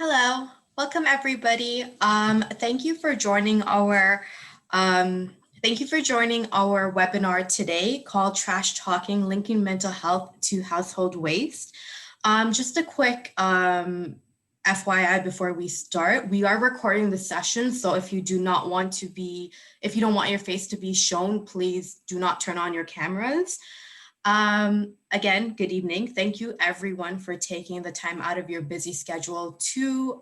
Hello, welcome everybody. Thank you for joining our webinar today called Trash Talking: Linking Mental Health to Household Waste. Just a quick FYI before we start, we are recording the session, so if you don't want your face to be shown, please do not turn on your cameras. Again, good evening. Thank you everyone for taking the time out of your busy schedule to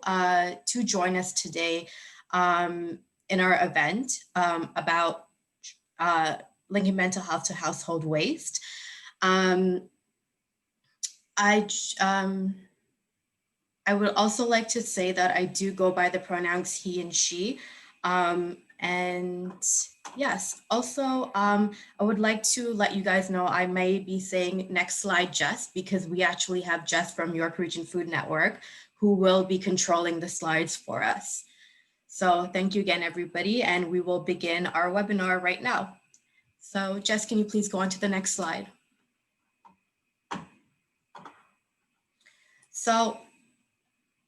join us today in our event about linking mental health to household waste. I would also like to say that I do go by the pronouns he and she. And yes, also, I would like to let you guys know I may be saying next slide, Jess, because we actually have Jess from York Region Food Network who will be controlling the slides for us. So thank you again, everybody, and we will begin our webinar right now. So Jess, can you please go on to the next slide? So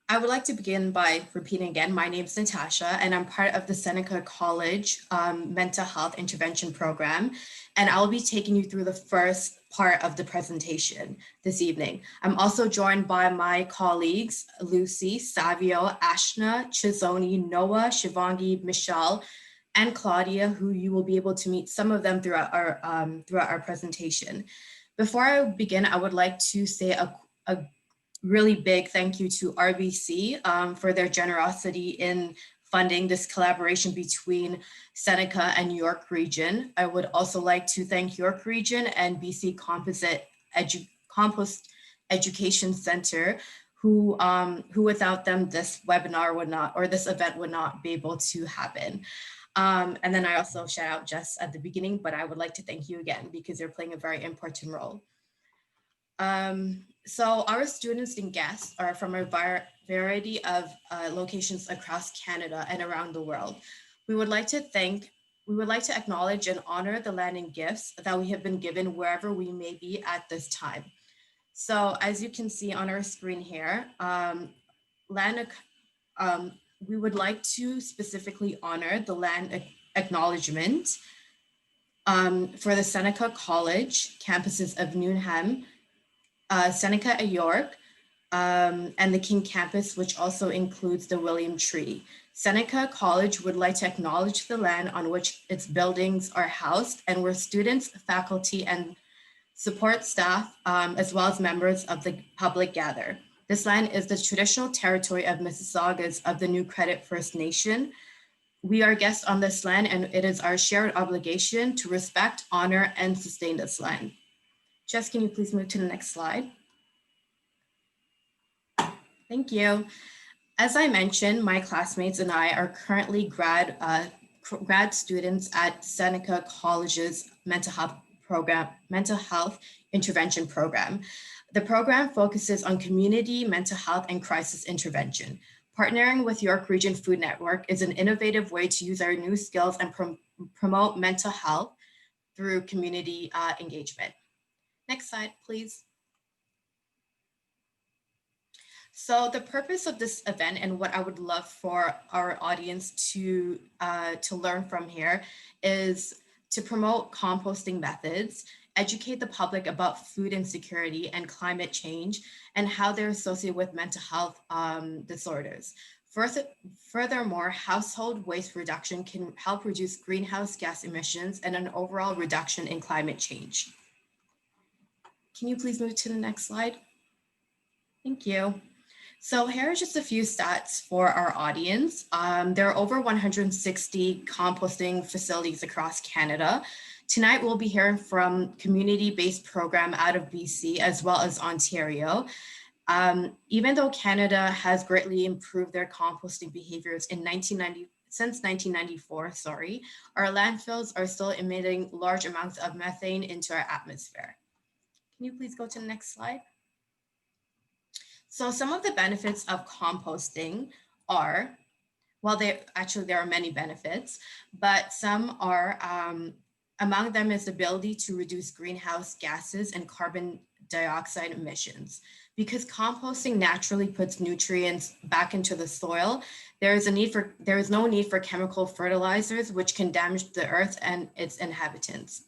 I would like to begin by repeating again, my name is Natasha, and I'm part of the Seneca College Mental Health Intervention Program, and I'll be taking you through the first part of the presentation this evening. I'm also joined by my colleagues, Lucy, Savio, Ashna, Chizoni, Noah, Shivangi, Michelle, and Claudia, who you will be able to meet some of them throughout our presentation. Before I begin, I would like to say a really big thank you to RBC for their generosity in funding this collaboration between Seneca and York Region. I would also like to thank York Region and BC Compost Education Center, who without them, this webinar would not, or this event would not be able to happen. And then I also shout out Jess at the beginning, but I would like to thank you again because you're playing a very important role. So our students and guests are from a variety of locations across Canada and around the world. We would like to acknowledge and honor the land and gifts that we have been given wherever we may be at this time. So as you can see on our screen here, we would like to specifically honor the land acknowledgement for the Seneca College campuses of Newnham, Seneca at York, and the King campus, which also includes the William Tree. Seneca College would like to acknowledge the land on which its buildings are housed and where students, faculty, and support staff, as well as members of the public gather. This land is the traditional territory of Mississaugas of the New Credit First Nation. We are guests on this land, and it is our shared obligation to respect, honor, and sustain this land. Jess, can you please move to the next slide? Thank you. As I mentioned, my classmates and I are currently grad students at Seneca College's mental health intervention program. The program focuses on community mental health and crisis intervention. Partnering with York Region Food Network is an innovative way to use our new skills and promote mental health through community engagement. Next slide, please. So the purpose of this event and what I would love for our audience to learn from here is to promote composting methods, educate the public about food insecurity and climate change and how they're associated with mental health disorders. Furthermore, household waste reduction can help reduce greenhouse gas emissions and an overall reduction in climate change. Can you please move to the next slide? Thank you. So here are just a few stats for our audience. There are over 160 composting facilities across Canada. Tonight, we'll be hearing from community-based program out of BC as well as Ontario. Even though Canada has greatly improved their composting behaviors since 1994, our landfills are still emitting large amounts of methane into our atmosphere. Can you please go to the next slide? So some of the benefits of composting are, well, there are many benefits, but some are, among them is the ability to reduce greenhouse gases and carbon dioxide emissions. Because composting naturally puts nutrients back into the soil, there is no need for chemical fertilizers, which can damage the earth and its inhabitants.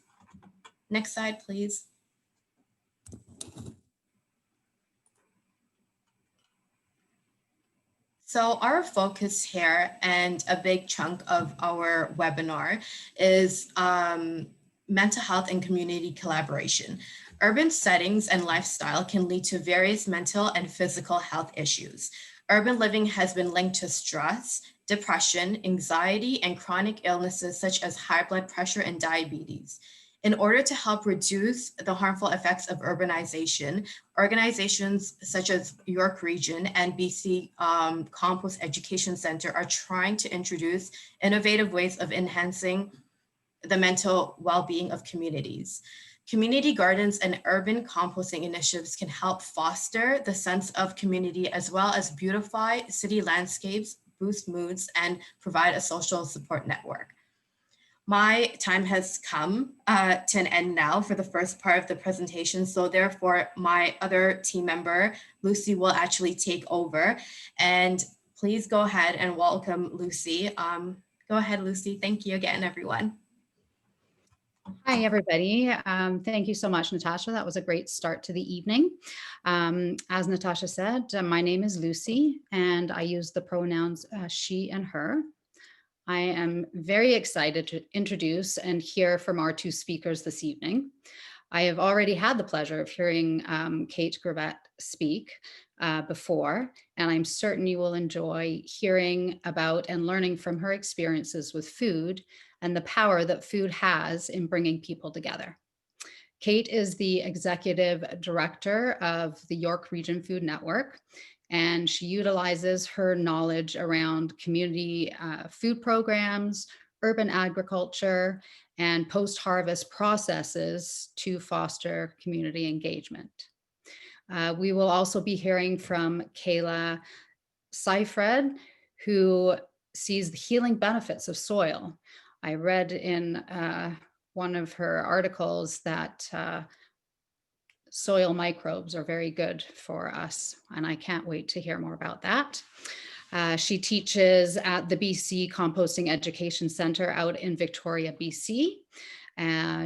Next slide, please. So our focus here, and a big chunk of our webinar, is mental health and community collaboration. Urban settings and lifestyle can lead to various mental and physical health issues. Urban living has been linked to stress, depression, anxiety, and chronic illnesses such as high blood pressure and diabetes. In order to help reduce the harmful effects of urbanization, organizations such as York Region and BC Compost Education Center are trying to introduce innovative ways of enhancing the mental well-being of communities. Community gardens and urban composting initiatives can help foster the sense of community as well as beautify city landscapes, boost moods, and provide a social support network. My time has come to an end now for the first part of the presentation. So therefore, my other team member, Lucy, will actually take over. And please go ahead and welcome Lucy. Go ahead, Lucy. Thank you again, everyone. Hi, everybody. Thank you so much, Natasha. That was a great start to the evening. As Natasha said, my name is Lucy, and I use the pronouns she and her. I am very excited to introduce and hear from our two speakers this evening. I have already had the pleasure of hearing Kate Grabett speak before, and I'm certain you will enjoy hearing about and learning from her experiences with food and the power that food has in bringing people together. Kate is the executive director of the York Region Food Network, and she utilizes her knowledge around community food programs, urban agriculture, and post-harvest processes to foster community engagement. We will also be hearing from Kayla Seifred, who sees the healing benefits of soil. I read in one of her articles that soil microbes are very good for us, and I can't wait to hear more about that. She teaches at the BC Composting Education Center out in Victoria, BC.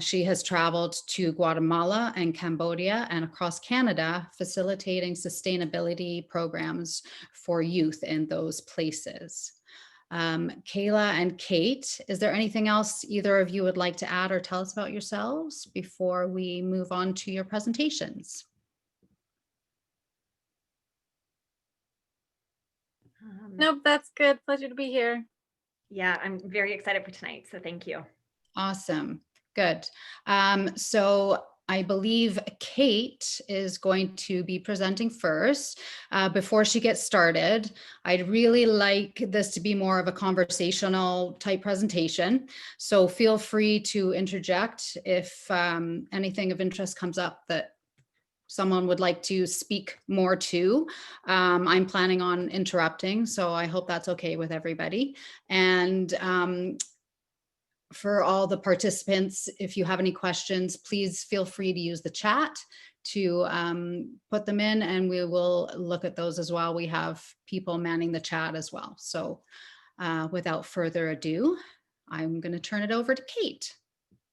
She has traveled to Guatemala and Cambodia and across Canada, facilitating sustainability programs for youth in those places. Kayla and Kate, is there anything else either of you would like to add or tell us about yourselves before we move on to your presentations? Nope, that's good. Pleasure to be here. Yeah, I'm very excited for tonight, so thank you. Awesome, good. So I believe Kate is going to be presenting first. Before she gets started, I'd really like this to be more of a conversational type presentation. So feel free to interject if anything of interest comes up that someone would like to speak more to. I'm planning on interrupting, so I hope that's okay with everybody. And for all the participants, if you have any questions, please feel free to use the chat to put them in, and we will look at those as well. We have people manning the chat as well. So without further ado, I'm going to turn it over to Kate.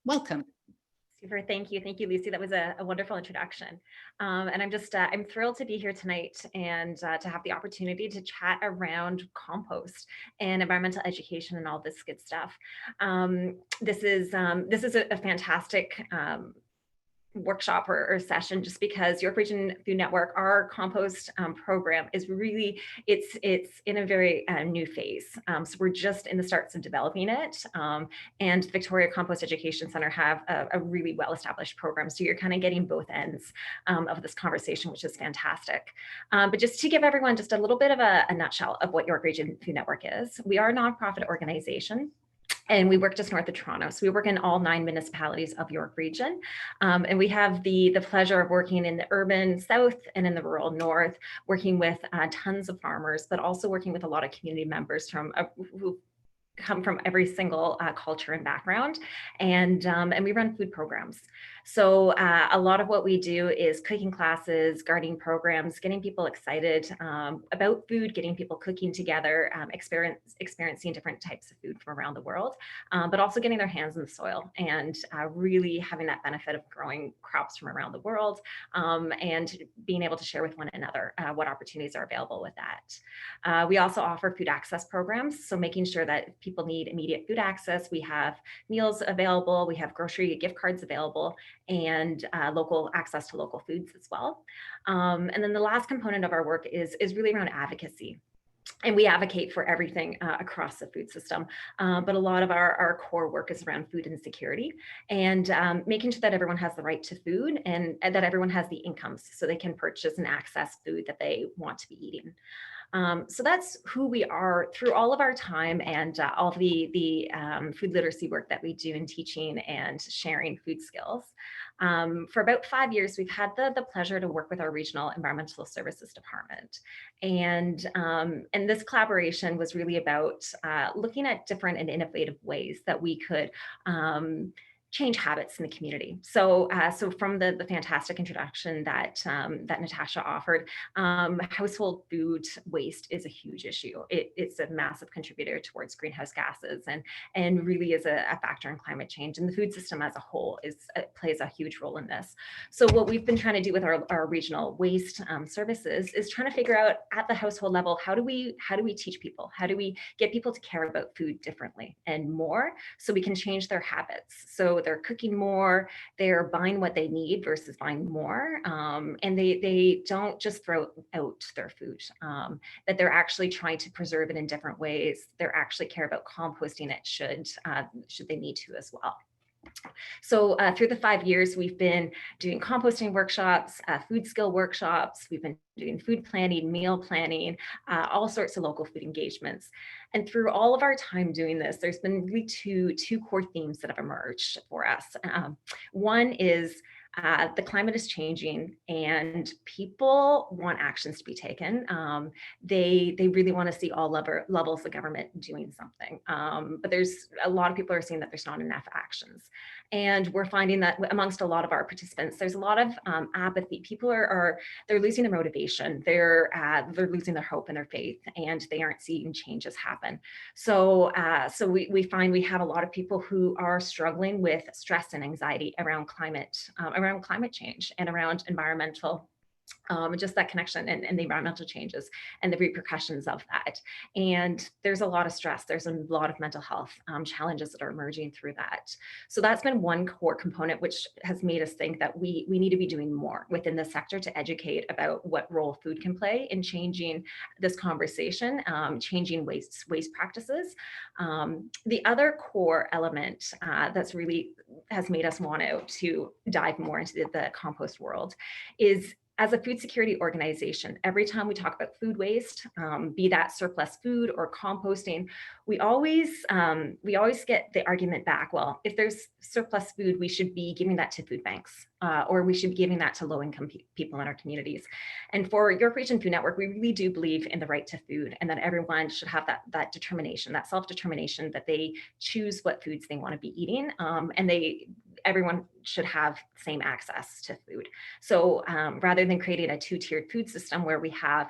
Welcome. Super, thank you, Lucy. That was a wonderful introduction, and I'm thrilled to be here tonight and to have the opportunity to chat around compost and environmental education and all this good stuff. This is a fantastic workshop or session, just because York Region Food Network, our compost program, is really, it's in a very new phase. So we're just in the starts of developing it, and Victoria Compost Education Center have a really well-established program. So you're kind of getting both ends of this conversation, which is fantastic. But just to give everyone just a little bit of a nutshell of what York Region Food Network is, we are a nonprofit organization. And we work just north of Toronto. So we work in all 9 municipalities of York Region. And we have the pleasure of working in the urban south and in the rural north, working with tons of farmers, but also working with a lot of community members who come from every single culture and background. And we run food programs. So a lot of what we do is cooking classes, gardening programs, getting people excited about food, getting people cooking together, experiencing different types of food from around the world, but also getting their hands in the soil and really having that benefit of growing crops from around the world and being able to share with one another what opportunities are available with that. We also offer food access programs, so making sure that if people need immediate food access, we have meals available, we have grocery gift cards available, and local access to local foods as well. And then the last component of our work is really around advocacy. And we advocate for everything across the food system. But a lot of our core work is around food insecurity and making sure that everyone has the right to food and that everyone has the incomes so they can purchase and access food that they want to be eating. So that's who we are through all of our time and all of the food literacy work that we do in teaching and sharing food skills. For about 5 years, we've had the pleasure to work with our regional environmental services department. And this collaboration was really about looking at different and innovative ways that we could change habits in the community. So, so from the fantastic introduction that that Natasha offered, household food waste is a huge issue. It's a massive contributor towards greenhouse gases and really is a factor in climate change. And the food system as a whole plays a huge role in this. So what we've been trying to do with our regional waste services is trying to figure out at the household level, how do we teach people? How do we get people to care about food differently and more so we can change their habits? So they're cooking more, they're buying what they need versus buying more, and they don't just throw out their food, that they're actually trying to preserve it in different ways. They're actually care about composting it should they need to as well. So through the 5 years, we've been doing composting workshops, food skill workshops, we've been doing food planning, meal planning, all sorts of local food engagements. And through all of our time doing this, there's been really two core themes that have emerged for us. One is the climate is changing and people want actions to be taken. They really want to see all levels of government doing something. But there's a lot of people are seeing that there's not enough actions. And we're finding that amongst a lot of our participants, there's a lot of apathy. People they're losing their motivation. They're losing their hope and their faith, and they aren't seeing changes happen. So we find we have a lot of people who are struggling with stress and anxiety around climate change and around environmental, just that connection and the environmental changes and the repercussions of that. And there's a lot of stress. There's a lot of mental health challenges that are emerging through that. So that's been one core component, which has made us think that we need to be doing more within the sector to educate about what role food can play in changing this conversation, changing waste practices. The other core element that's really has made us want to dive more into the compost world is, as a food security organization, every time we talk about food waste, be that surplus food or composting, we always get the argument back, well, if there's surplus food, we should be giving that to food banks, or we should be giving that to low-income people in our communities. And for York Region Food Network, we really do believe in the right to food and that everyone should have that determination, that self-determination, that they choose what foods they want to be eating, and everyone should have same access to food. So rather than creating a two-tiered food system where we have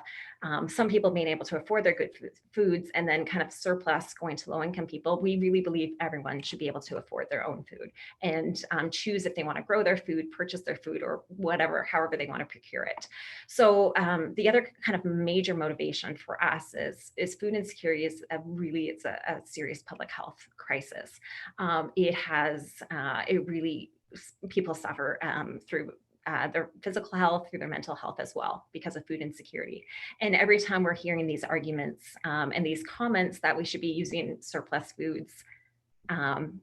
some people being able to afford their good foods and then kind of surplus going to low-income people, we really believe everyone should be able to afford their own food and choose if they want to grow their food, purchase their food, or whatever, however they want to procure it. So the other kind of major motivation for us is food insecurity is it's a serious public health crisis. People suffer through their physical health, through their mental health as well, because of food insecurity. And every time we're hearing these arguments and these comments that we should be using surplus foods and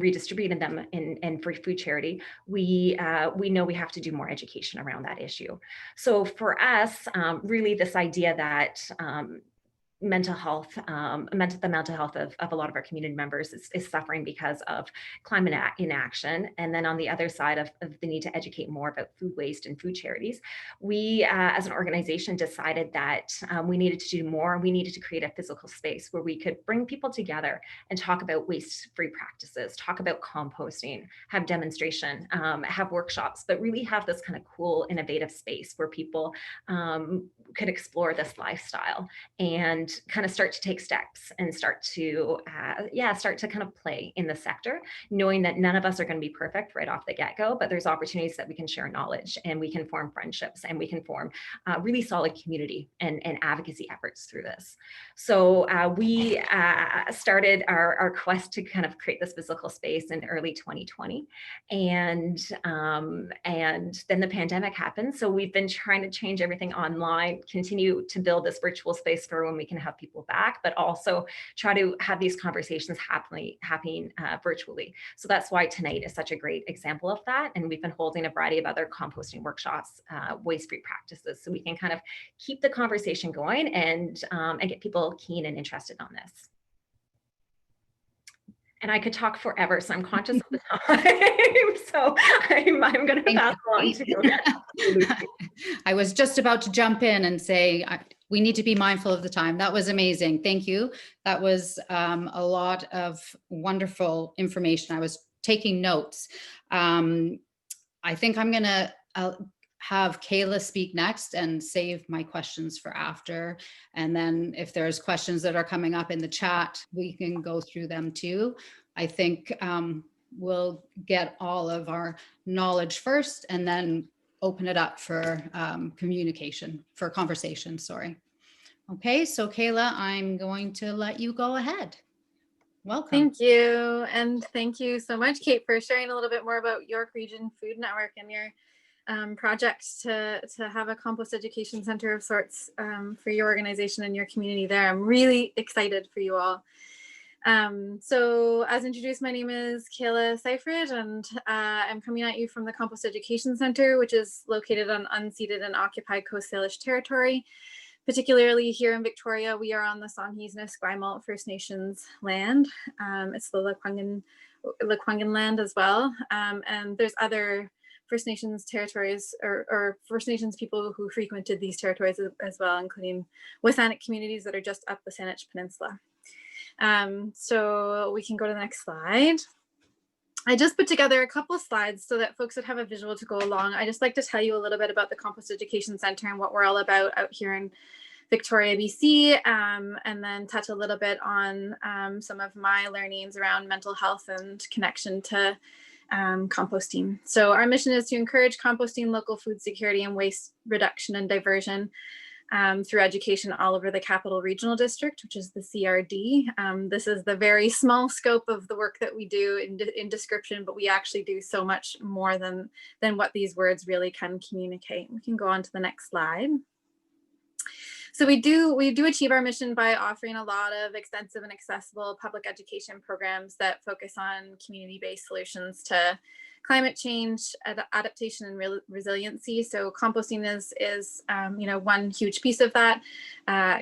redistributing them in for food charity, we know we have to do more education around that issue. So for us, really this idea that mental health, the mental health of a lot of our community members is suffering because of climate inaction. And then on the other side of the need to educate more about food waste and food charities, we as an organization decided that we needed to do more. We needed to create a physical space where we could bring people together and talk about waste-free practices, talk about composting, have demonstration, have workshops, but really have this kind of cool, innovative space where people could explore this lifestyle and kind of start to take steps and start to kind of play in the sector, knowing that none of us are going to be perfect right off the get-go, but there's opportunities that we can share knowledge and we can form friendships and we can form really solid community and advocacy efforts through this. So we started our quest to kind of create this physical space in early 2020, and then the pandemic happened. So we've been trying to change everything online, continue to build this virtual space for when we can have people back, but also try to have these conversations happening virtually. So that's why tonight is such a great example of that. And we've been holding a variety of other composting workshops, waste-free practices, so we can kind of keep the conversation going and get people keen and interested on this. And I could talk forever, so I'm conscious of the time. So I'm going to pass along to you. I was just about to jump in and say, we need to be mindful of the time. That was amazing. Thank you. That was a lot of wonderful information. I was taking notes. I think I'm going to have Kayla speak next and save my questions for after. And then if there's questions that are coming up in the chat, we can go through them too. I think we'll get all of our knowledge first and then open it up for conversation, sorry. Okay, so Kayla, I'm going to let you go ahead. Welcome. Thank you. And thank you so much, Kate, for sharing a little bit more about York Region Food Network and your project to have a compost education center of sorts for your organization and your community there. I'm really excited for you all. So as introduced, my name is Kayla Seifert, and I'm coming at you from the Compost Education Center, which is located on unceded and occupied Coast Salish territory. Particularly here in Victoria, we are on the Songhees Nisquamish First Nations land. It's the Lekwungen land as well. And there's other First Nations territories or First Nations people who frequented these territories as well, including Wasanic communities that are just up the Saanich Peninsula. So we can go to the next slide. I just put together a couple of slides so that folks would have a visual to go along. I just like to tell you a little bit about the Compost Education Center and what we're all about out here in Victoria, BC, and then touch a little bit on some of my learnings around mental health and connection to composting. So our mission is to encourage composting, local food security, and waste reduction and diversion through education all over the Capital Regional District, which is the CRD. This is the very small scope of the work that we do in description, but we actually do so much more than what these words really can communicate. We can go on to the next slide. So we do achieve our mission by offering a lot of extensive and accessible public education programs that focus on community-based solutions to climate change, adaptation, and resiliency. So composting is one huge piece of that.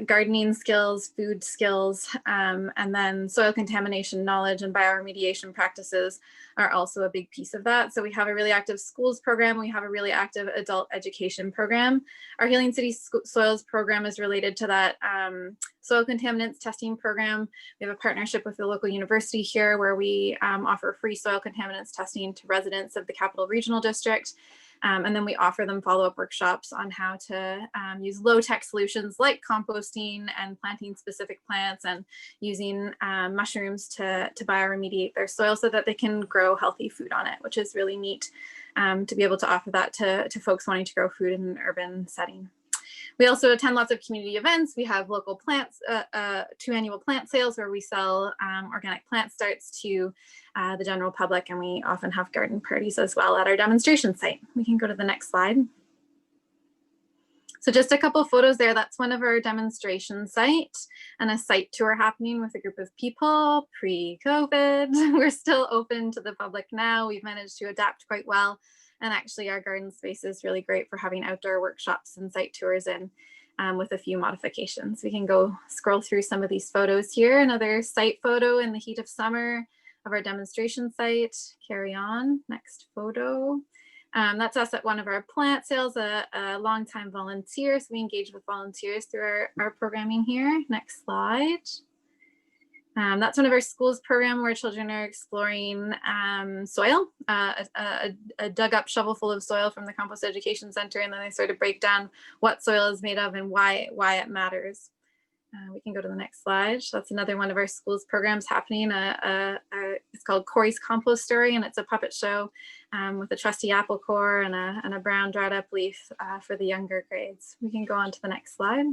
Gardening skills, food skills, and then soil contamination knowledge and bioremediation practices are also a big piece of that. So we have a really active schools program. We have a really active adult education program. Our Healing City Soils program is related to that soil contaminants testing program. We have a partnership with the local university here where we offer free soil contaminants testing to residents of the Capital Regional District. And then we offer them follow-up workshops on how to use low-tech solutions like composting and planting specific plants and using mushrooms to bioremediate their soil so that they can grow healthy food on it, which is really neat to be able to offer that to folks wanting to grow food in an urban setting. We also attend lots of community events. We have local plants, 2 annual plant sales where we sell organic plant starts to the general public, and we often have garden parties as well at our demonstration site. We can go to the next slide. So just a couple photos there. That's one of our demonstration site and a site tour happening with a group of people pre-COVID. We're still open to the public now. We've managed to adapt quite well. And actually our garden space is really great for having outdoor workshops and site tours in. with a few modifications. We can go scroll through some of these photos here. Another site photo in the heat of summer of our demonstration site. Carry on, next photo. That's us at one of our plant sales, a longtime volunteer. So we engage with volunteers through our programming here. Next slide. That's one of our schools program where children are exploring soil, a dug up shovel full of soil from the Compost Education Center, and then they sort of break down what soil is made of and why it matters. We can go to the next slide. That's another one of our schools programs happening. It's called Corey's Compost Story, and it's a puppet show with a trusty apple core and a brown dried up leaf for the younger grades. We can go on to the next slide.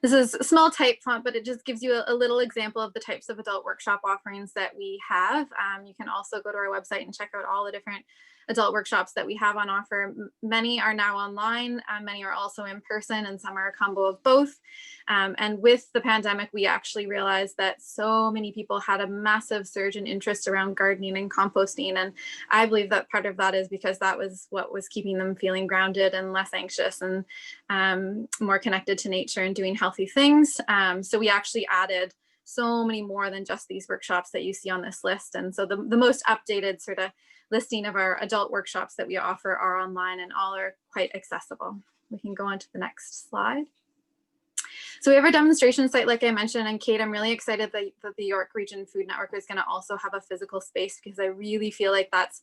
This is a small type font, but it just gives you a little example of the types of adult workshop offerings that we have. You can also go to our website and check out all the different adult workshops that we have on offer. Many are now online, many are also in person, and some are a combo of both. And with the pandemic, we actually realized that so many people had a massive surge in interest around gardening and composting. And I believe that part of that is because that was what was keeping them feeling grounded and less anxious and more connected to nature and doing healthy things. So we actually added so many more than just these workshops that you see on this list. And so the most updated sort of listing of our adult workshops that we offer are online, and all are quite accessible. We can go on to the next slide. So we have our demonstration site, like I mentioned, and Kate, I'm really excited that the York Region Food Network is going to also have a physical space, because I really feel like that's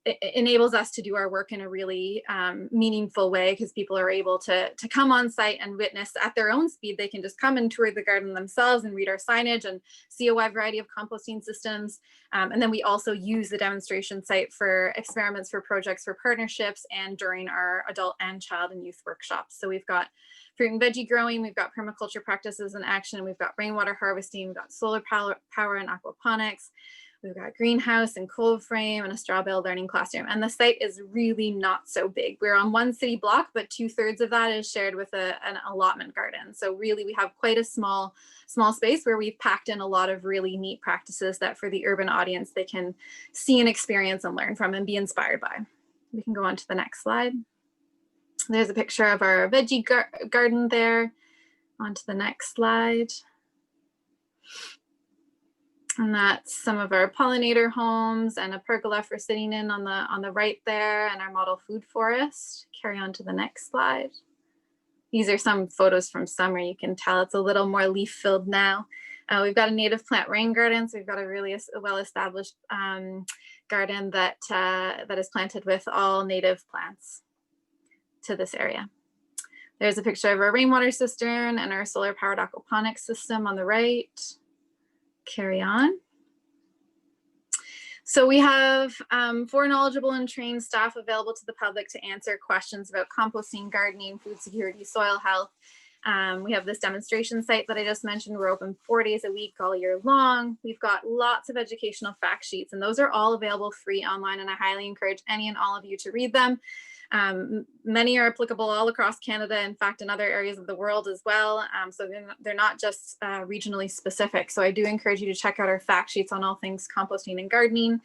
it enables us to do our work in a really meaningful way, because people are able to come on site and witness at their own speed. They can just come and tour the garden themselves and read our signage and see a wide variety of composting systems. And then we also use the demonstration site for experiments, for projects, for partnerships, and during our adult and child and youth workshops. So we've got fruit and veggie growing, we've got permaculture practices in action, we've got rainwater harvesting, we've got solar power and aquaponics, we've got greenhouse and cold frame and a straw bale learning classroom. And the site is really not so big. We're on one city block, but 2/3 of that is shared with an allotment garden. So really we have quite a small space where we've packed in a lot of really neat practices that for the urban audience, they can see and experience and learn from and be inspired by. We can go on to the next slide. There's a picture of our veggie garden there. On to the next slide. And that's some of our pollinator homes and a pergola for sitting in on the right there, and our model food forest. Carry on to the next slide. These are some photos from summer. You can tell it's a little more leaf filled now. We've got a native plant rain garden, so we've got a really well-established garden that is planted with all native plants to this area. There's a picture of our rainwater cistern and our solar powered aquaponics system on the right. Carry on. So we have 4 knowledgeable and trained staff available to the public to answer questions about composting, gardening, food security, soil health. We have this demonstration site that I just mentioned. We're open 4 days a week all year long. We've got lots of educational fact sheets, and those are all available free online, and I highly encourage any and all of you to read them. Many are applicable all across Canada, in fact, in other areas of the world as well. So they're not just regionally specific. So I do encourage you to check out our fact sheets on all things composting and gardening.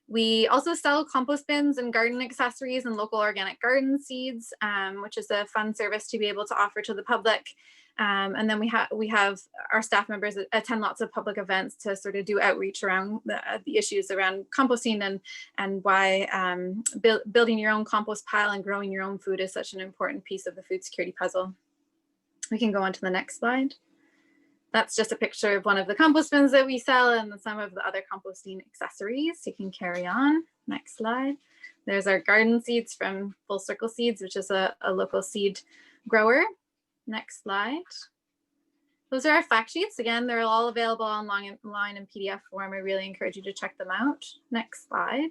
We also sell compost bins and garden accessories and local organic garden seeds, which is a fun service to be able to offer to the public. And then we have our staff members attend lots of public events to sort of do outreach around the issues around composting and why building your own compost pile and growing your own food is such an important piece of the food security puzzle. We can go on to the next slide. That's just a picture of one of the compost bins that we sell and some of the other composting accessories. You can carry on. Next slide. There's our garden seeds from Full Circle Seeds, which is a local seed grower. Next slide. Those are our fact sheets. Again, they're all available online in PDF form. I really encourage you to check them out. Next slide.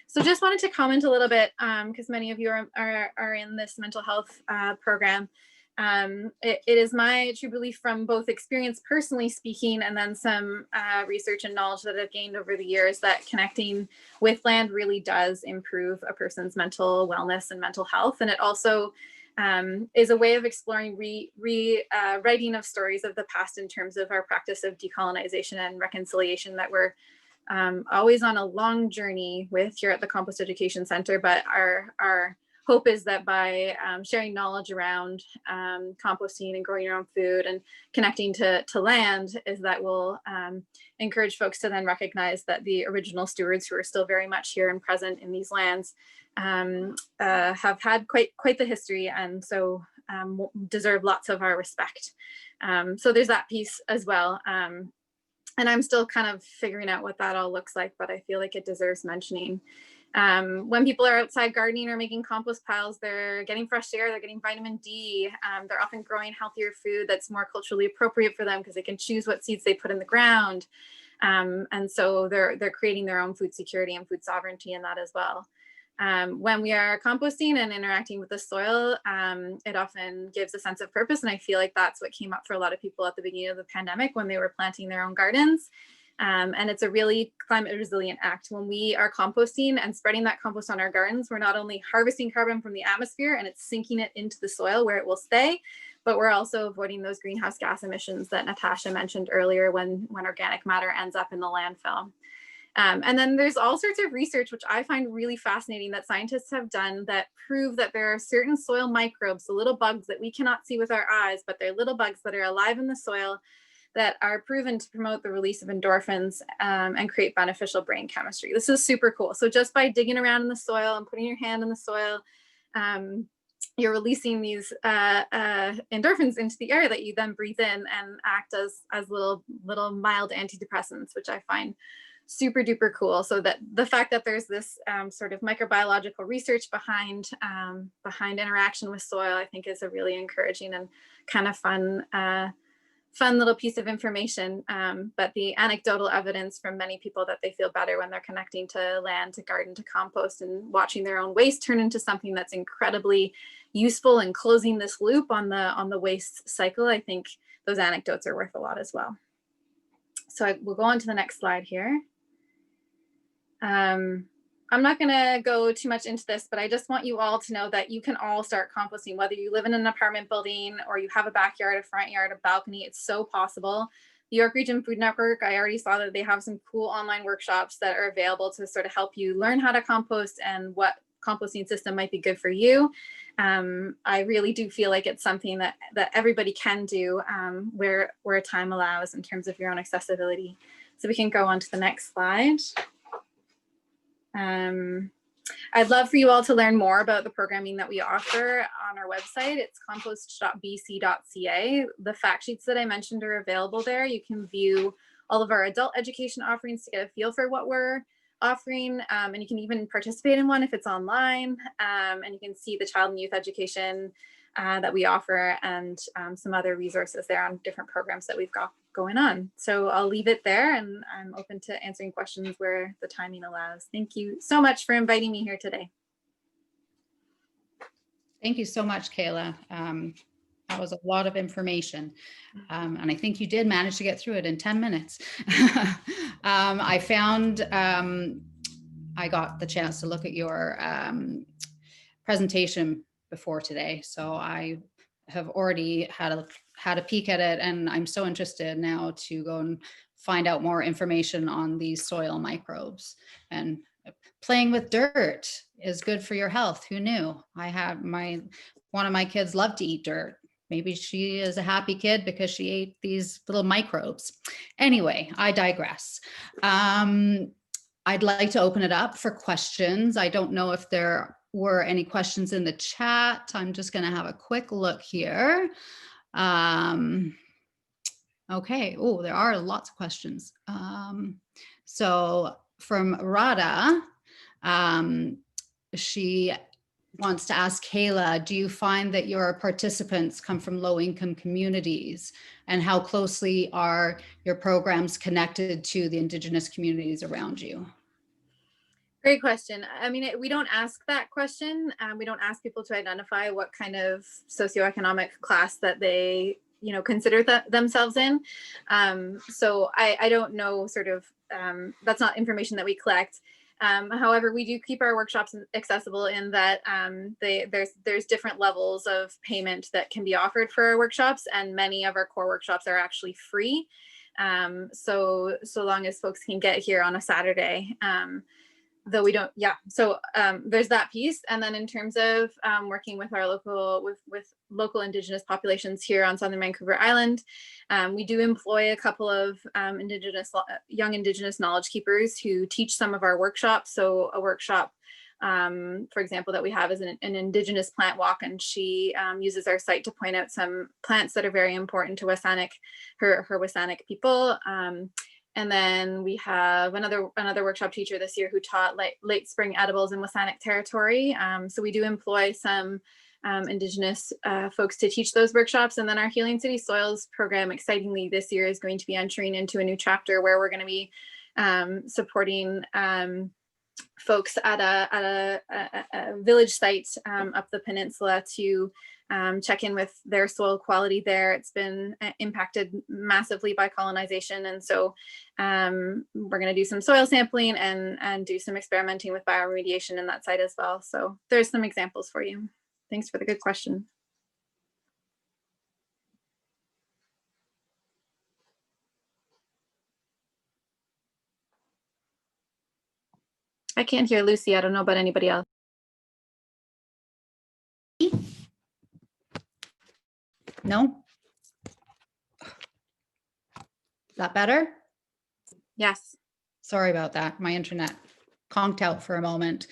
So just wanted to comment a little bit because many of you are in this mental health program. It is my true belief from both experience personally speaking and then some research and knowledge that I've gained over the years that connecting with land really does improve a person's mental wellness and mental health. And it also is a way of exploring writing of stories of the past in terms of our practice of decolonization and reconciliation that we're always on a long journey with here at the Compost Education Center, but our hope is that by sharing knowledge around composting and growing your own food and connecting to land, is that will encourage folks to then recognize that the original stewards, who are still very much here and present in these lands, have had quite the history, and so deserve lots of our respect. So there's that piece as well. And I'm still kind of figuring out what that all looks like, but I feel like it deserves mentioning. When people are outside gardening or making compost piles, they're getting fresh air, they're getting vitamin D, they're often growing healthier food that's more culturally appropriate for them because they can choose what seeds they put in the ground. And so they're creating their own food security and food sovereignty in that as well. When we are composting and interacting with the soil, it often gives a sense of purpose. And I feel like that's what came up for a lot of people at the beginning of the pandemic when they were planting their own gardens. And it's a really climate resilient act. When we are composting and spreading that compost on our gardens, we're not only harvesting carbon from the atmosphere and it's sinking it into the soil where it will stay, but we're also avoiding those greenhouse gas emissions that Natasha mentioned earlier when organic matter ends up in the landfill. And then there's all sorts of research, which I find really fascinating, that scientists have done that prove that there are certain soil microbes, the little bugs that we cannot see with our eyes, but they're little bugs that are alive in the soil that are proven to promote the release of endorphins and create beneficial brain chemistry. This is super cool. So just by digging around in the soil and putting your hand in the soil, you're releasing these endorphins into the air that you then breathe in and act as little mild antidepressants, which I find super duper cool. So that the fact that there's this sort of microbiological research behind interaction with soil, I think is a really encouraging and kind of fun little piece of information. But the anecdotal evidence from many people that they feel better when they're connecting to land, to garden, to compost, and watching their own waste turn into something that's incredibly useful and closing this loop on the waste cycle, I think those anecdotes are worth a lot as well. So we'll go on to the next slide here. I'm not going to go too much into this, but I just want you all to know that you can all start composting, whether you live in an apartment building or you have a backyard, a front yard, a balcony. It's so possible. The York Region Food Network, I already saw that they have some cool online workshops that are available to sort of help you learn how to compost and what composting system might be good for you. I really do feel like it's something that everybody can do where time allows in terms of your own accessibility. So we can go on to the next slide. I'd love for you all to learn more about the programming that we offer on our website. It's compost.bc.ca. The fact sheets that I mentioned are available there. You can view all of our adult education offerings to get a feel for what we're offering, and you can even participate in one if it's online, and you can see the child and youth education that we offer and some other resources there on different programs that we've got going on. So I'll leave it there, and I'm open to answering questions where the timing allows. Thank you so much for inviting me here today. Thank you so much, Kayla. That was a lot of information. And I think you did manage to get through it in 10 minutes. I found, I got the chance to look at your presentation before today. So I have already had a peek at it, and I'm so interested now to go and find out more information on these soil microbes. And playing with dirt is good for your health. Who knew? I have one of my kids loved to eat dirt. Maybe she is a happy kid because she ate these little microbes. Anyway, I digress. I'd like to open it up for questions. I don't know if there were any questions in the chat. I'm just going to have a quick look here. Okay. Oh, there are lots of questions. So from RADHA, she wants to ask Kayla, do you find that your participants come from low-income communities, and how closely are your programs connected to the Indigenous communities around you? Great question. I mean, we don't ask that question. We don't ask people to identify what kind of socioeconomic class that they, consider themselves in. So I don't know, sort of, that's not information that we collect. However, we do keep our workshops accessible in that there's different levels of payment that can be offered for our workshops, and many of our core workshops are actually free. So long as folks can get here on a Saturday. though we don't, yeah. So there's that piece. And then in terms of working with our local Indigenous populations here on Southern Vancouver Island, we do employ a couple of young Indigenous knowledge keepers who teach some of our workshops. So a workshop, for example, that we have is an Indigenous plant walk, and she uses our site to point out some plants that are very important to her WSÁNEĆ people. And then we have another workshop teacher this year who taught late spring edibles in WSÁNEĆ territory. So we do employ some Indigenous folks to teach those workshops. And then our Healing City Soils program, excitingly, this year is going to be entering into a new chapter where we're going to be supporting folks at a village site up the peninsula to check in with their soil quality there. It's been impacted massively by colonization. And so we're going to do some soil sampling and do some experimenting with bioremediation in that site as well. So there's some examples for you. Thanks for the good question. I can't hear Lucy. I don't know about anybody else. No? Is that better? Yes. Sorry about that. My internet conked out for a moment.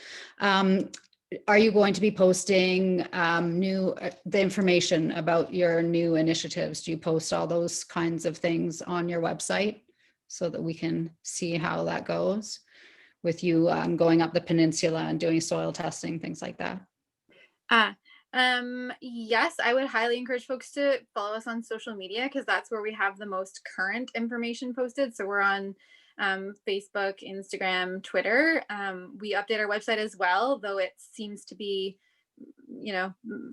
Are you going to be posting the information about your new initiatives? Do you post all those kinds of things on your website so that we can see how that goes with you going up the peninsula and doing soil testing, things like that? Yes, I would highly encourage folks to follow us on social media, because that's where we have the most current information posted. So we're on Facebook, Instagram, Twitter. We update our website as well, though it seems to be,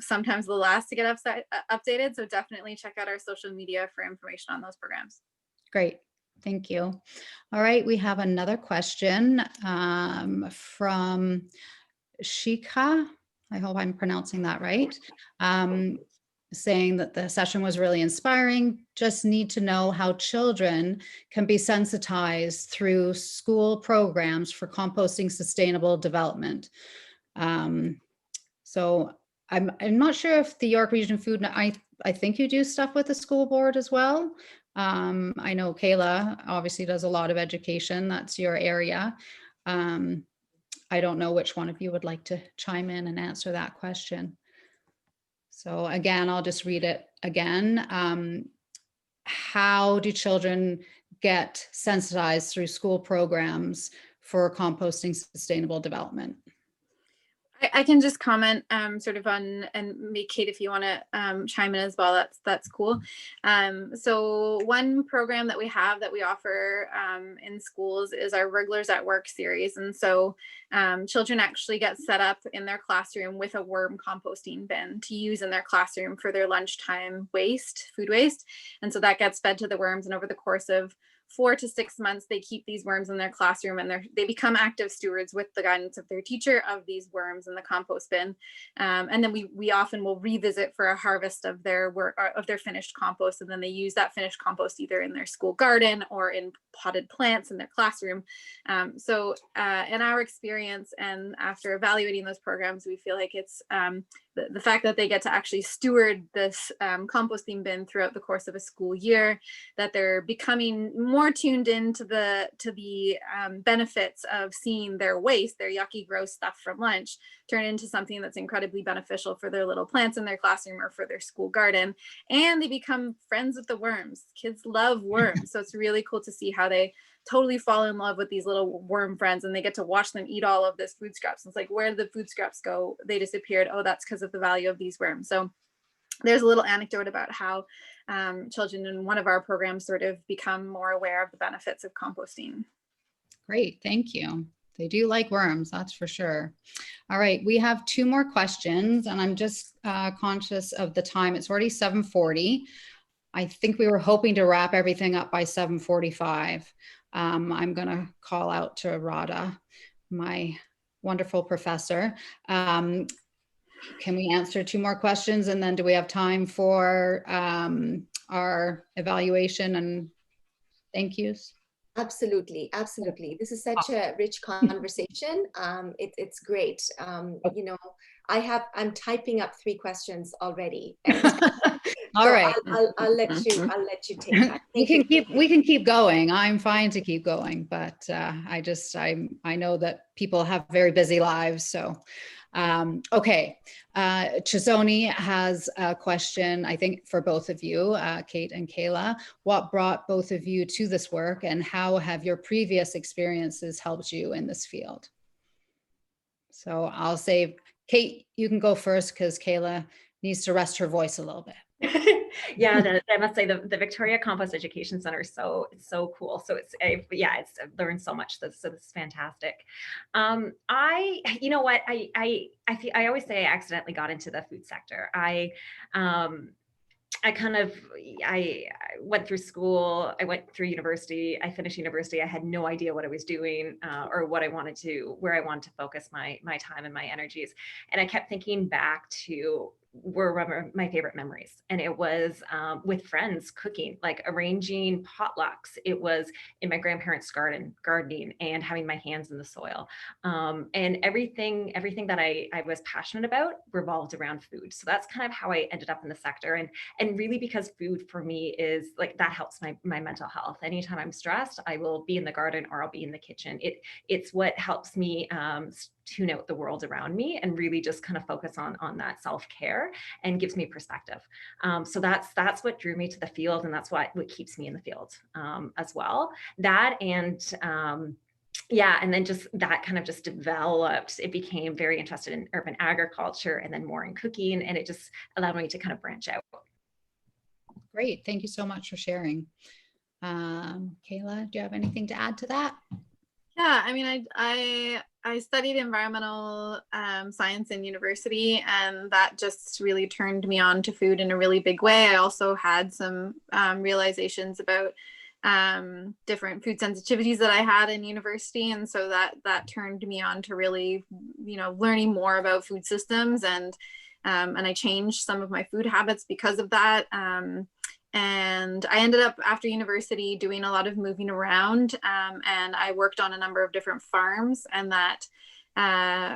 sometimes the last to get updated. So definitely check out our social media for information on those programs. Great. Thank you. All right. We have another question from Shika. I hope I'm pronouncing that right. Saying that the session was really inspiring. Just need to know how children can be sensitized through school programs for composting sustainable development. So I'm not sure if the York Region Food, I think you do stuff with the school board as well. I know Kayla obviously does a lot of education. That's your area. I don't know which one of you would like to chime in and answer that question. So again, I'll just read it again. How do children get sensitized through school programs for composting sustainable development? I can just comment sort of on, and maybe Kate, if you want to chime in as well, that's cool. So one program that we have that we offer in schools is our Wrigglers at Work series. And so children actually get set up in their classroom with a worm composting bin to use in their classroom for their lunchtime food waste. And so that gets fed to the worms, and over the course of 4 to 6 months, they keep these worms in their classroom, and they become active stewards with the guidance of their teacher of these worms in the compost bin. And then we often will revisit for a harvest of their finished compost, and then they use that finished compost either in their school garden or in potted plants in their classroom. So in our experience, and after evaluating those programs, we feel like it's the fact that they get to actually steward this composting bin throughout the course of a school year, that they're becoming more tuned into the benefits of seeing their waste, their yucky, gross stuff from lunch, turn into something that's incredibly beneficial for their little plants in their classroom or for their school garden. And they become friends with the worms. Kids love worms. So it's really cool to see how they totally fall in love with these little worm friends, and they get to watch them eat all of this food scraps. It's like, where did the food scraps go? They disappeared. Oh, that's because of the value of these worms. So there's a little anecdote about how children in one of our programs sort of become more aware of the benefits of composting. Great, thank you. They do like worms, that's for sure. All right, we have 2 more questions, and I'm just conscious of the time. It's already 7:40. I think we were hoping to wrap everything up by 7:45. I'm going to call out to RADHA, my wonderful professor. Can we answer 2 more questions, and then do we have time for our evaluation and thank yous? Absolutely, absolutely. This is such a rich conversation. It's great. You know, I'm typing up 3 questions already, and All so right. I'll let you take that. Thank you. We can keep going. I'm fine to keep going, but I know that people have very busy lives. So, okay. Chisoni has a question, I think, for both of you, Kate and Kayla. What brought both of you to this work, and how have your previous experiences helped you in this field? So I'll say, Kate, you can go first because Kayla needs to rest her voice a little bit. Yeah, I must say the Victoria Compost Education Center is so cool. So I've learned so much. So this is fantastic. You know what, I always say I accidentally got into the food sector. I went through school, I went through university, I finished university. I had no idea what I was doing or what I wanted to, where I wanted to focus my time and my energies. And I kept thinking back to were my favorite memories. And it was with friends cooking, like arranging potlucks. It was in my grandparents' gardening and having my hands in the soil. And everything that I was passionate about revolved around food. So that's kind of how I ended up in the sector. And really because food for me is like, that helps my mental health. Anytime I'm stressed, I will be in the garden or I'll be in the kitchen. It's what helps me tune out the world around me and really just kind of focus on that self-care and gives me perspective. So that's what drew me to the field, and that's what keeps me in the field as well. That and and then just that kind of just developed. It became very interested in urban agriculture and then more in cooking, and it just allowed me to kind of branch out. Great, thank you so much for sharing. Kayla, do you have anything to add to that? Yeah, I mean, I studied environmental science in university, and that just really turned me on to food in a really big way. I also had some realizations about different food sensitivities that I had in university, and so that turned me on to really, learning more about food systems, and I changed some of my food habits because of that. And I ended up after university doing a lot of moving around, and I worked on a number of different farms, and that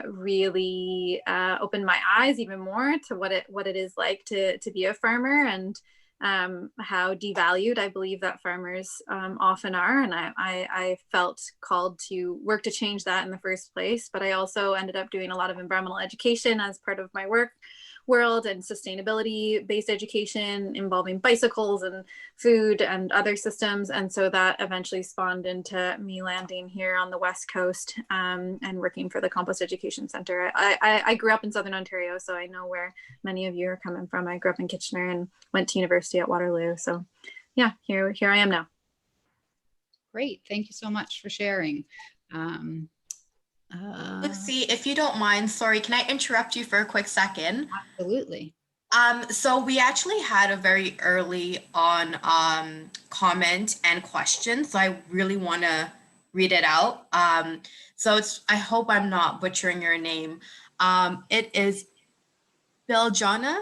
really opened my eyes even more to what it is like to be a farmer, and how devalued I believe that farmers often are. And I felt called to work to change that in the first place. But I also ended up doing a lot of environmental education as part of my work world, and sustainability based education involving bicycles and food and other systems. And so that eventually spawned into me landing here on the West Coast and working for the Compost Education Center. I grew up in Southern Ontario, so I know where many of you are coming from. I grew up in Kitchener and went to university at Waterloo. So yeah, here I am now. Great, thank you so much for sharing. Lucy, if you don't mind, sorry, can I interrupt you for a quick second? Absolutely. So we actually had a very early on comment and question, so I really want to read it out. So I hope I'm not butchering your name. It is Biljana.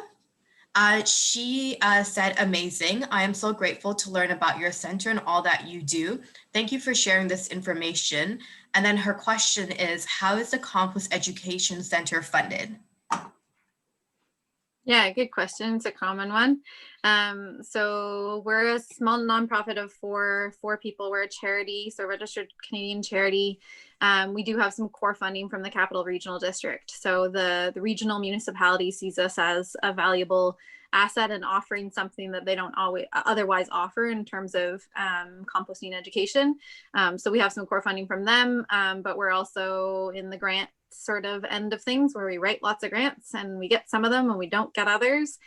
She said, amazing. I am so grateful to learn about your center and all that you do. Thank you for sharing this information. And then her question is, how is the Compost Education Center funded? Yeah, good question. It's a common one. So we're a small nonprofit of four people. We're a charity, so a registered Canadian charity. We do have some core funding from the Capital Regional District. So the regional municipality sees us as a valuable asset and offering something that they don't always otherwise offer in terms of composting education. So we have some core funding from them, but we're also in the grant sort of end of things where we write lots of grants and we get some of them and we don't get others,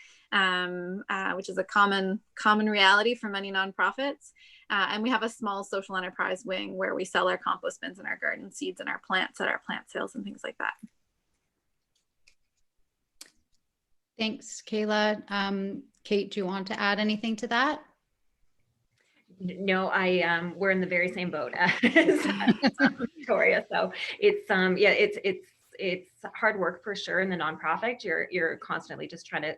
which is a common reality for many nonprofits. And we have a small social enterprise wing where we sell our compost bins and our garden seeds and our plants at our plant sales and things like that. Thanks, Kayla. Kate, do you want to add anything to that? No, we're in the very same boat as Victoria. So it's it's hard work for sure in the nonprofit. You're constantly just trying to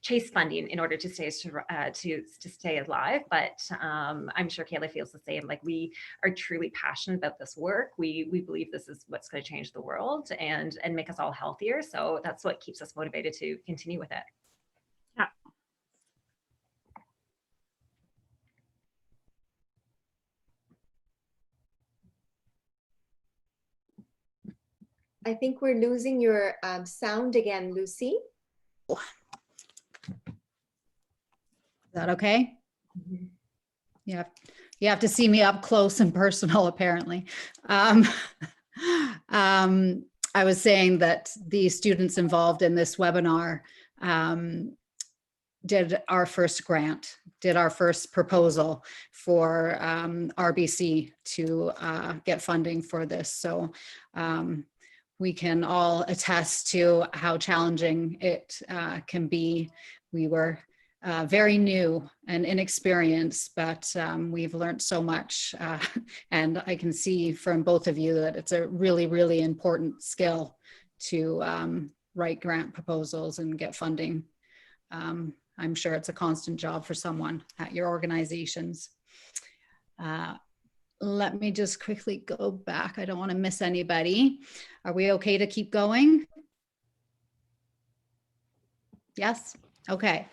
chase funding in order to stay alive. But I'm sure Kayla feels the same. Like, we are truly passionate about this work. We believe this is what's going to change the world and make us all healthier. So that's what keeps us motivated to continue with it. Yeah. I think we're losing your sound again, Lucy. Is that okay? Yeah, you have to see me up close and personal, apparently. I was saying that the students involved in this webinar did our first grant, did our first proposal for RBC to get funding for this. So we can all attest to how challenging it can be. We were very new and inexperienced, but we've learned so much. And I can see from both of you that it's a really, really important skill to write grant proposals and get funding. I'm sure it's a constant job for someone at your organizations. Let me just quickly go back. I don't want to miss anybody. Are we okay to keep going? Yes? Okay.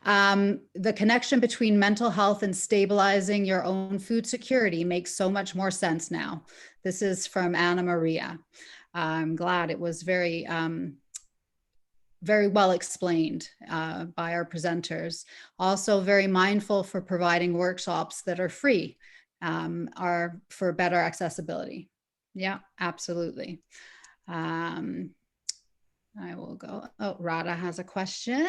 The connection between mental health and stabilizing your own food security makes so much more sense now. This is from Anna Maria. I'm glad it was very well explained by our presenters. Also very mindful for providing workshops that are free, are for better accessibility. Yeah, absolutely. I will go. Oh, Radha has a question.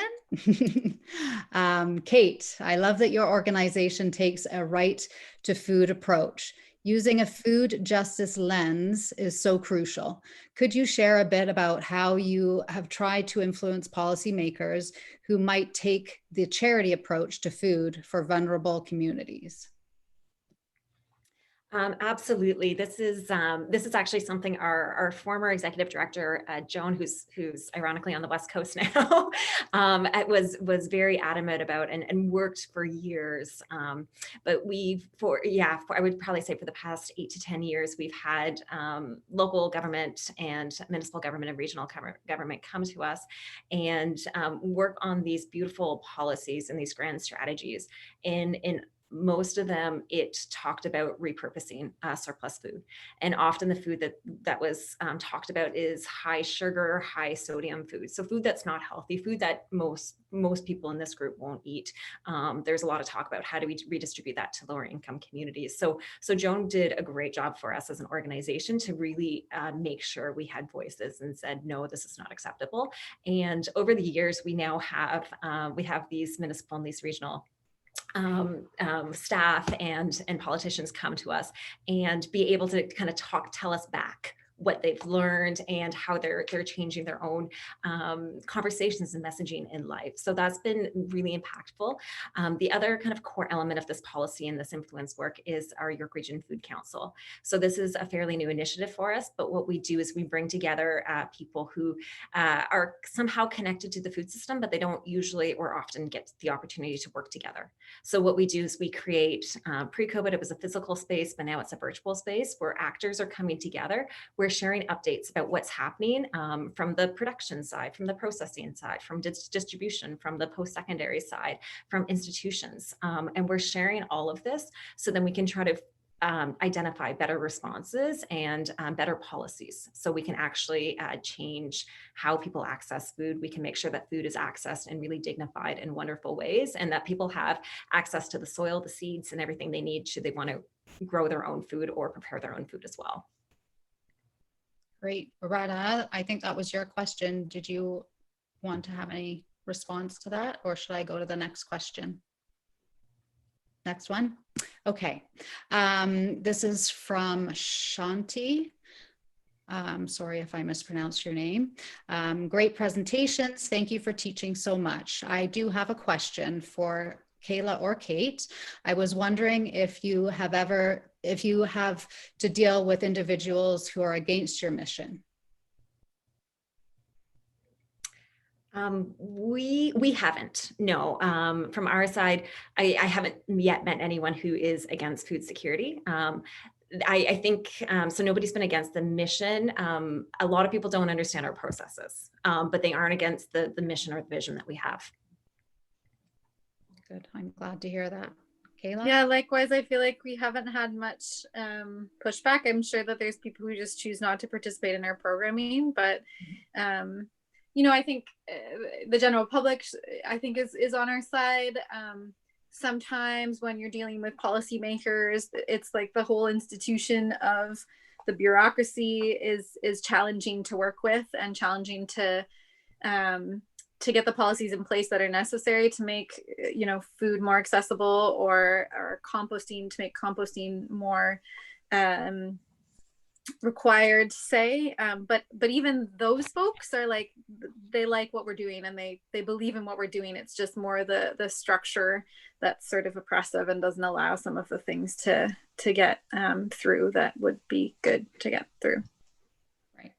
Kate, I love that your organization takes a right to food approach. Using a food justice lens is so crucial. Could you share a bit about how you have tried to influence policymakers who might take the charity approach to food for vulnerable communities? Absolutely. This is actually something our former executive director, Joan, who's ironically on the West Coast now, was very adamant about and worked for years. But I would probably say for the past 8 to 10 years, we've had local government and municipal government and regional government come to us and work on these beautiful policies and these grand strategies. In most of them, it talked about repurposing surplus food. And often the food that was talked about is high sugar, high sodium food. So food that's not healthy, food that most people in this group won't eat. There's a lot of talk about how do we redistribute that to lower income communities. So Joan did a great job for us as an organization to really make sure we had voices and said, no, this is not acceptable. And over the years, we now have these municipal and these regional staff and politicians come to us and be able to kind of tell us back what they've learned and how they're changing their own conversations and messaging in life. So that's been really impactful. The other kind of core element of this policy and this influence work is our York Region Food Council. So this is a fairly new initiative for us, but what we do is we bring together people who are somehow connected to the food system, but they don't usually or often get the opportunity to work together. So what we do is we create, pre-COVID, it was a physical space, but now it's a virtual space where actors are coming together. We're sharing updates about what's happening from the production side, from the processing side, from distribution, from the post-secondary side, from institutions. And we're sharing all of this so then we can try to identify better responses and better policies. So we can actually change how people access food. We can make sure that food is accessed in really dignified and wonderful ways, and that people have access to the soil, the seeds, and everything they need should they want to grow their own food or prepare their own food as well. Great. Radha, I think that was your question. Did you want to have any response to that, or should I go to the next question? Next one. Okay. This is from Shanti. Sorry if I mispronounced your name. Great presentations. Thank you for teaching so much. I do have a question for Kayla or Kate. I was wondering if you have to deal with individuals who are against your mission. We haven't, no. From our side, I haven't yet met anyone who is against food security. I think, so nobody's been against the mission. A lot of people don't understand our processes, but they aren't against the mission or the vision that we have. Good. I'm glad to hear that. Kayla? Yeah, likewise, I feel like we haven't had much pushback. I'm sure that there's people who just choose not to participate in our programming, but you know, I think the general public, I think, is on our side. Sometimes when you're dealing with policymakers, it's like the whole institution of the bureaucracy is challenging to work with and challenging to get the policies in place that are necessary to make, you know, food more accessible, or composting, to make composting more required, say. But even those folks are like, they like what we're doing and they believe in what we're doing. It's just more the structure that's sort of oppressive and doesn't allow some of the things to get through that would be good to get through. Right.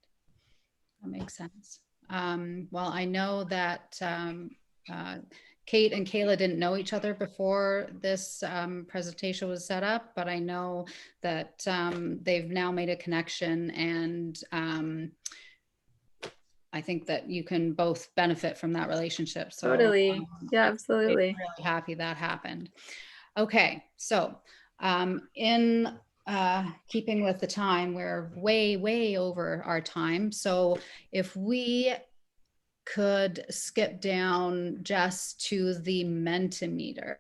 That makes sense. Well, I know that Kate and Kayla didn't know each other before this presentation was set up, but I know that they've now made a connection, and I think that you can both benefit from that relationship. So Totally. Yeah, absolutely. I'm really happy that happened. Okay, so in keeping with the time, we're way over our time. So if we could skip down just to the Mentimeter.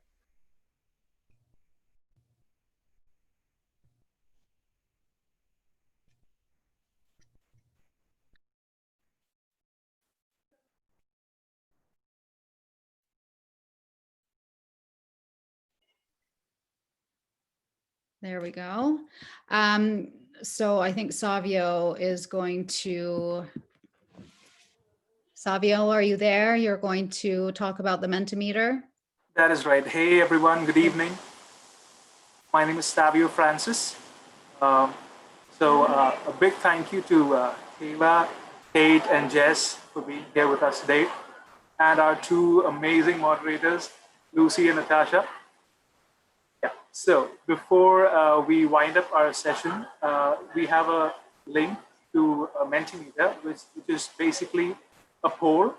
There we go. So I think Savio is going to, Savio, are you there? You're going to talk about the Mentimeter? That is right. Hey, everyone. Good evening. My name is Savio Francis. A big thank you to Kayla, Kate, and Jess for being here with us today, and our two amazing moderators, Lucy and Natasha. Yeah. So before we wind up our session, we have a link to a Mentimeter, which is basically a poll,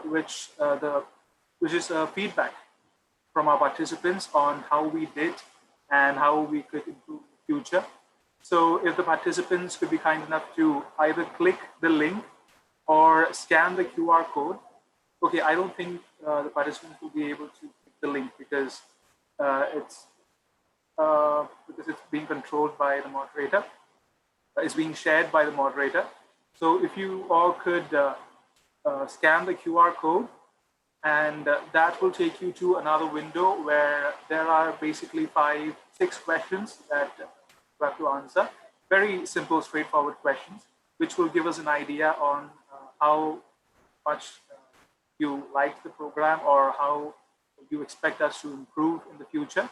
which is feedback from our participants on how we did and how we could improve in the future. So if the participants could be kind enough to either click the link or scan the QR code. Okay, I don't think the participants will be able to click the link because it's being controlled by the moderator. It's being shared by the moderator. So if you all could scan the QR code, and that will take you to another window where there are basically 5-6 questions that you have to answer. Very simple, straightforward questions, which will give us an idea on how much you like the program or how you expect us to improve in the future.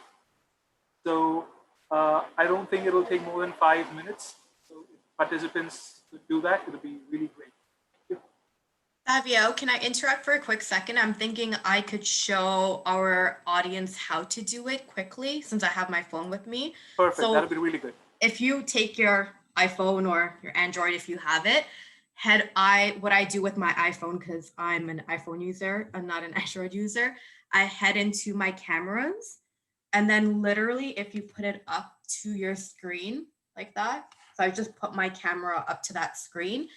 So I don't think it'll take more than 5 minutes. So if participants could do that, it would be really great. Savio, can I interrupt for a quick second? I'm thinking I could show our audience how to do it quickly since I have my phone with me. Perfect, So that'll be really good. if you take your iPhone or your Android, if you have it, what I do with my iPhone, because I'm an iPhone user, I'm not an Android user, I head into my cameras, and then literally if you put it up to your screen like that, so I just put my camera up to that screen,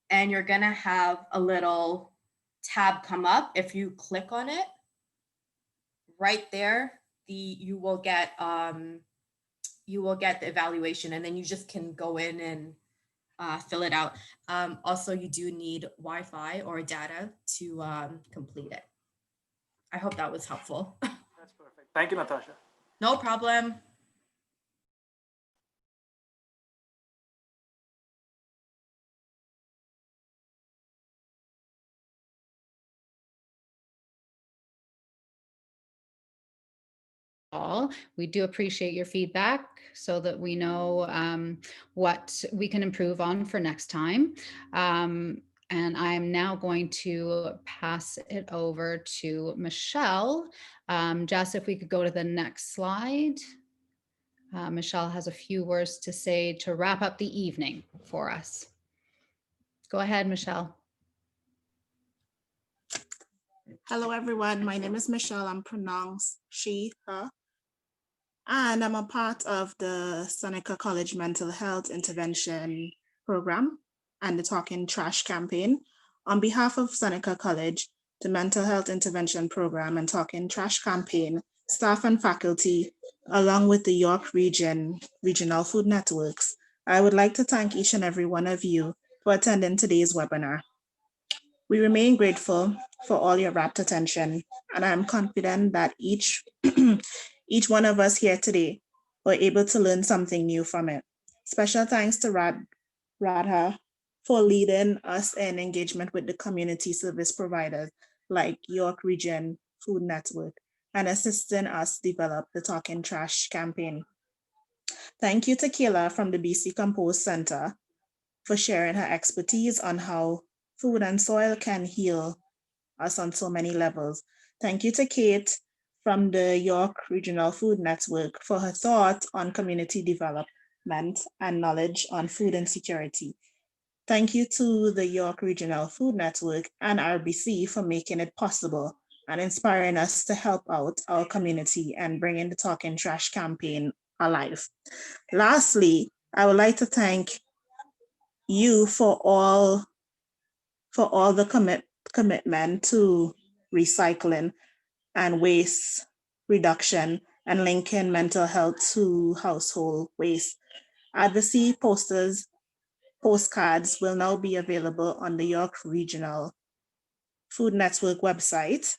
and you're gonna have a little tab come up. If you click on it, right there, you will get the evaluation, and then you just can go in and fill it out. Also, you do need Wi-Fi or data to complete it. I hope that was helpful. That's perfect. Thank you, Natasha. No problem. We do appreciate your feedback so that we know what we can improve on for next time. And I'm now going to pass it over to Michelle. Jess, if we could go to the next slide. Michelle has a few words to say to wrap up the evening for us. Go ahead, Michelle. Hello, everyone. My name is Michelle. I'm pronounced she, her. And I'm a part of the Seneca College Mental Health Intervention Program and the Talkin Trash campaign. On behalf of Seneca College, the Mental Health Intervention Program and Talkin Trash campaign, staff and faculty, along with the York Regional Food Networks, I would like to thank each and every one of you for attending today's webinar. We remain grateful for all your rapt attention, and I am confident that each one of us here today were able to learn something new from it. Special thanks to RADHA for leading us in engagement with the community service providers like York Region Food Network and assisting us develop the Talkin Trash campaign. Thank you to Kayla from the BC Compost Center for sharing her expertise on how food and soil can heal us on so many levels. Thank you to Kate from the York Regional Food Network for her thoughts on community development and knowledge on food insecurity. Thank you to the York Regional Food Network and RBC for making it possible and inspiring us to help out our community and bringing the Talkin Trash campaign alive. Lastly, I would like to thank you for all the commitment to recycling and waste reduction and linking mental health to household waste. Advocacy postcards will now be available on the York Regional Food Network website,